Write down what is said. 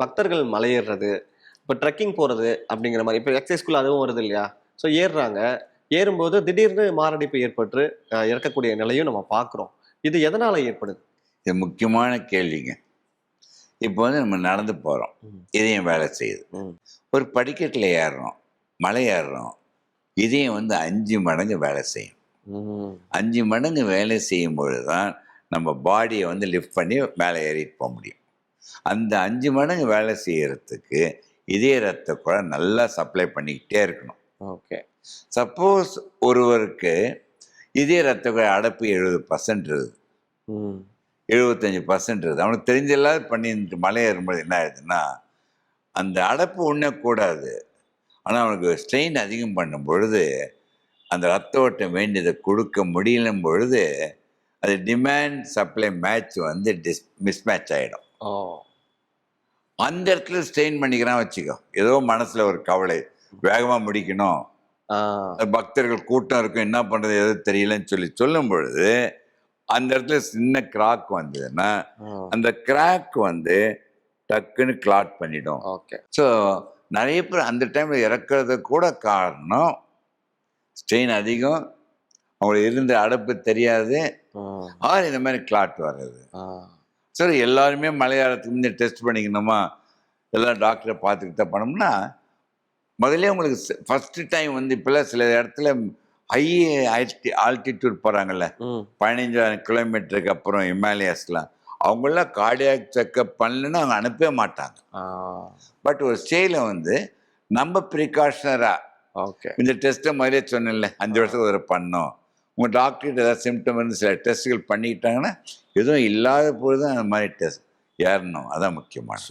பக்தர்கள் மலையேறுறது, இப்ப ட்ரெக்கிங் போறது அப்படிங்கிற மாரி, இப்ப எக்சர்சைஸ்குள்ள அதுவும் வருது இல்லையா? ஸோ ஏறுறாங்க. ஏறும்போது திடீர்னு மாரடைப்பு ஏற்பட்டு இறக்கக்கூடிய நிலையும் நம்ம பார்க்குறோம். இது எதனால ஏற்படுது? இது முக்கியமான கேள்விங்க. இப்போ நம்ம நடந்து போறோம். ம். இதயம் வேலை செய்யுது. ம். ஒரு படிக்கட்டில ஏறுறோம், மலை ஏறுறோம். இதயம் 5 மடங்கு வேலை செய்யும். ம். 5 மடங்கு வேலை செய்யும் பொழுது தான் நம்ம பாடிய லிஃப்ட் பண்ணி மேலே ஏறிட்டு போ முடியும். அந்த 5 மடங்கு வேலை செய்யறதுக்கு இதய ரத்த குழாய் நல்லா சப்ளை பண்ணிக்கிட்டே இருக்கணும். ஓகே. சப்போஸ் ஒருவருக்கு இதய ரத்த குழாய் அடைப்பு 70% இருக்குது. ம். 75% இருக்குது. அவனுக்கு தெரிஞ்செல்லாம் பண்ணிட்டு மலை ஏறும்போது என்ன ஆயிடுதுன்னா, அந்த அடைப்பு ஒன்றே கூடாது. ஆனால் அவனுக்கு ஸ்ட்ரெயின் அதிகம் பண்ணும் பொழுது, அந்த ரத்த ஓட்டம் வேண்டியதை கொடுக்க முடியலும் பொழுது, அது டிமாண்ட் சப்ளை மேட்ச் மிஸ்மேட்ச் ஆகிடும். ஓ! அந்த இடத்துல ஸ்ட்ரெயின் பண்ணிக்கிறான் வச்சுக்கோ. ஏதோ மனசுல ஒரு கவலை, வேகமாக முடிக்கணும், ஆ. பக்தர்கள் கூட்டம் இருக்கும், என்ன பண்ணுறது எதோ தெரியலன்னு சொல்லும் பொழுது, அந்த இடத்துல சின்ன கிராக் வந்ததுன்னா, அந்த கிராக் டக்குன்னு கிளாட் பண்ணிடும். ஓகே. ஸோ நிறைய பேர் அந்த டைமில் இறக்குறது கூட காரணம் ஸ்ட்ரெயின் அதிகம், அவங்களுக்கு இருந்த அடைப்பு தெரியாது, ஆர் இந்த மாதிரி கிளாட் வர்றது. சரி, எல்லாருமே மலையாளத்துக்கு முன்னே டெஸ்ட் பண்ணிக்கணுமா, எல்லாம் டாக்டரை பார்த்துக்கிட்டு தான் பண்ணோம்னா, முதல்ல உங்களுக்கு ஃபஸ்ட்டு டைம் இப்போல்லாம் சில இடத்துல ஹை ஆல்டிடியூட் போகிறாங்கல்ல, 15,000 கிலோமீட்டருக்கு அப்புறம் ஹிமாலயாஸ்லாம், அவங்களாம் கார்டியாக் செக்கப் பண்ணலன்னா அவங்க அனுப்பவே மாட்டாங்க. பட் ஒரு ஸ்டேயில் நம்ம ப்ரிகாஷனராக ஓகே, இந்த டெஸ்ட்டை மாதிரியே சொன்னேன்ல, 5 வருஷத்துக்கு ஒரு பண்ணோம். உங்கள் டாக்டர்கிட்ட ஏதாவது சிம்டம் சில டெஸ்ட்டுகள் பண்ணிக்கிட்டாங்கன்னா, எதுவும் இல்லாத போது தான் அந்த மாதிரி டெஸ்ட் ஏறணும். அதான் முக்கியமானது.